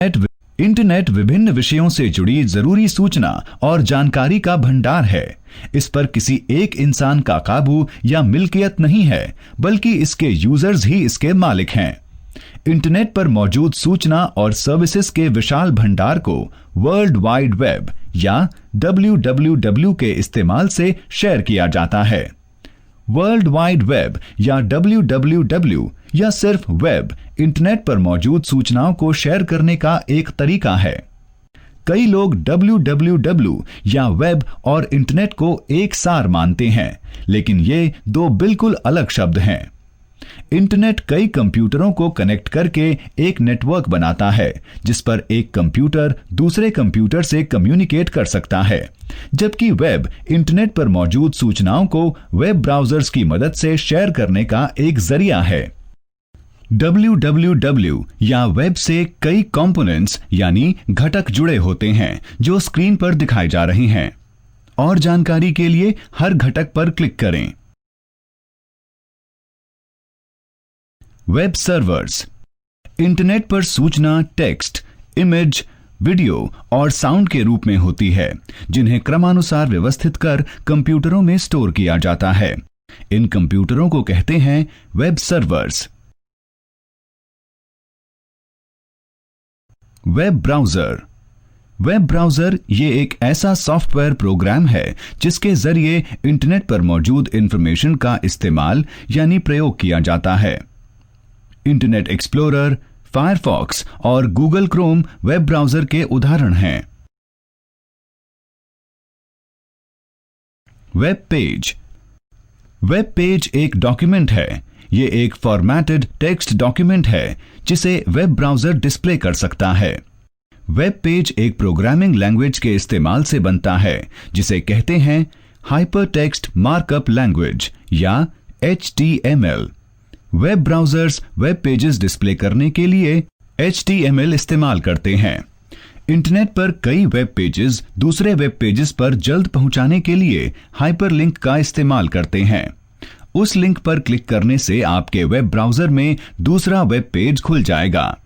Internet विभिन्न विषयों से जुड़ी जरूरी सूचना और जानकारी का भंडार है। इस पर किसी एक इंसान का काबू या मिल्कियत नहीं है, बल्कि इसके यूजर्स ही इसके मालिक हैं। इंटरनेट पर मौजूद सूचना और सर्विसेज के विशाल भंडार को वर्ल्ड वाइड वेब या WWW के इस्तेमाल से शेयर किया जाता है। वर्ल्ड वाइड वेब या WWW या सिर्फ वेब इंटरनेट पर मौजूद सूचनाओं को शेयर करने का एक तरीका है। कई लोग WWW या वेब और इंटरनेट को एक सार मानते हैं, लेकिन ये दो बिल्कुल अलग शब्द हैं। इंटरनेट कई कंप्यूटरों को कनेक्ट करके एक नेटवर्क बनाता है, जिस पर एक कंप्यूटर दूसरे कंप्यूटर से कम्युनिकेट कर सकता है, जबकि वेब इंटरनेट पर मौजूद सूचनाओं को वेब ब्राउजर्स की मदद से शेयर करने का एक जरिया है। WWW या वेब से कई कंपोनेंट्स यानी घटक जुड़े होते हैं, जो स्क्रीन पर दिखाए जा रहे हैं। और जानकारी के लिए हर घटक पर क्लिक करें। वेब सर्वर्स इंटरनेट पर सूचना टेक्स्ट, इमेज, वीडियो और साउंड के रूप में होती है, जिन्हें क्रमानुसार व्यवस्थित कर कंप्यूटरों में स्टोर किया जाता है। इन कंप्यूटरों को कहते हैं वेब सर्वर्स। वेब ब्राउजर ये एक ऐसा सॉफ्टवेयर प्रोग्राम है जिसके जरिए इंटरनेट पर मौजूद इंफॉर्मेशन का इस्तेमाल यानी प्रयोग किया जाता है। इंटरनेट एक्सप्लोरर, फायरफॉक्स और गूगल क्रोम वेब ब्राउजर के उदाहरण हैं। वेब पेज एक डॉक्यूमेंट है। ये एक फॉर्मेटेड टेक्स्ट डॉक्यूमेंट है जिसे वेब ब्राउजर डिस्प्ले कर सकता है। वेब पेज एक प्रोग्रामिंग लैंग्वेज के इस्तेमाल से बनता है, जिसे कहते हैं हाइपरटेक्स्ट मार्कअप लैंग्वेज या HTML। Web browsers web pages display करने के लिए HTML इस्तेमाल करते हैं। इंटरनेट पर कई वेब पेजेस दूसरे वेब पेजेस पर जल्द पहुंचाने के लिए हाइपरलिंक का इस्तेमाल करते हैं। उस लिंक पर क्लिक करने से आपके वेब ब्राउजर में दूसरा वेब पेज खुल जाएगा।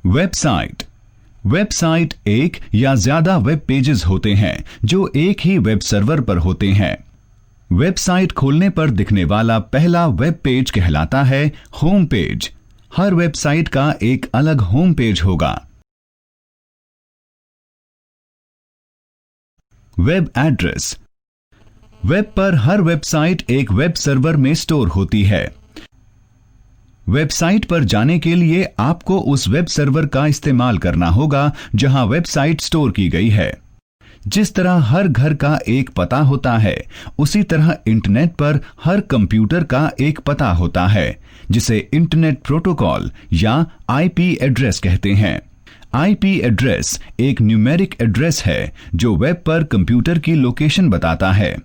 वेबसाइट एक या ज्यादा वेब पेजेस होते हैं जो एक ही वेब सर्वर पर होते हैं। वेबसाइट खोलने पर दिखने वाला पहला वेब पेज कहलाता है होम पेज। हर वेबसाइट का एक अलग होम पेज होगा। वेब एड्रेस वेब पर हर वेबसाइट एक वेब सर्वर में स्टोर होती है। वेबसाइट पर जाने के लिए आपको उस वेब सर्वर का इस्तेमाल करना होगा जहां वेबसाइट स्टोर की गई है। जिस तरह हर घर का एक पता होता है, उसी तरह इंटरनेट पर हर कंप्यूटर का एक पता होता है, जिसे इंटरनेट प्रोटोकॉल या IP एड्रेस कहते हैं। IP एड्रेस एक न्यूमेरिक एड्रेस है जो वेब पर कंप्यूटर की लोकेशन बताता है।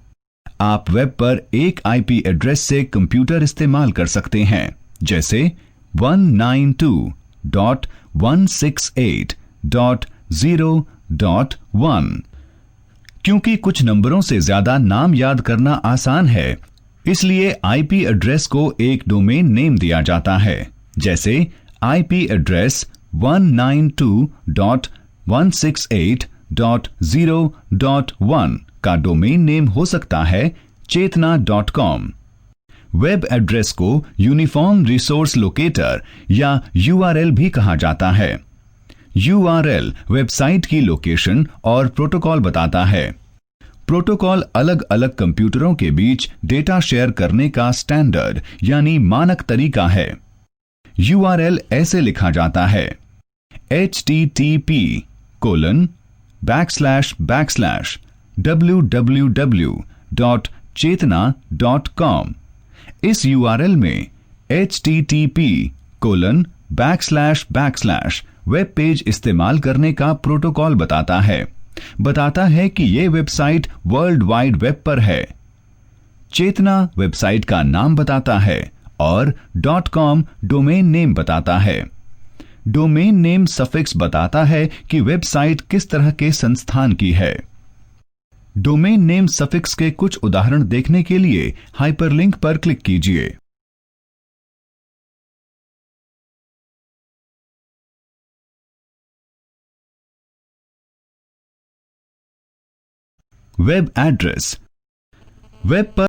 आप वेब पर एक IP एड्रेस से कंप्यूटर इस्तेमाल कर सकते हैं, जैसे 192.168.0.1। क्योंकि कुछ नंबरों से ज्यादा नाम याद करना आसान है, इसलिए IP एड्रेस को एक डोमेन नेम दिया जाता है। जैसे IP एड्रेस 192.168.0.1 का डोमेन नेम हो सकता है चेतना.com। वेब एड्रेस को यूनिफॉर्म रिसोर्स लोकेटर या URL भी कहा जाता है। URL वेबसाइट की लोकेशन और प्रोटोकॉल बताता है। प्रोटोकॉल अलग अलग कंप्यूटरों के बीच डेटा शेयर करने का स्टैंडर्ड यानी मानक तरीका है। URL ऐसे लिखा जाता है http://www.chetna.com। इस URL में http:// वेब पेज इस्तेमाल करने का प्रोटोकॉल बताता है कि यह वेबसाइट वर्ल्ड वाइड वेब पर है। चेतना वेबसाइट का नाम बताता है और .com डोमेन नेम बताता है। डोमेन नेम सफिक्स बताता है कि वेबसाइट किस तरह के संस्थान की है। डोमेन नेम सफिक्स के कुछ उदाहरण देखने के लिए हाइपरलिंक पर क्लिक कीजिए। Web address. वेब पर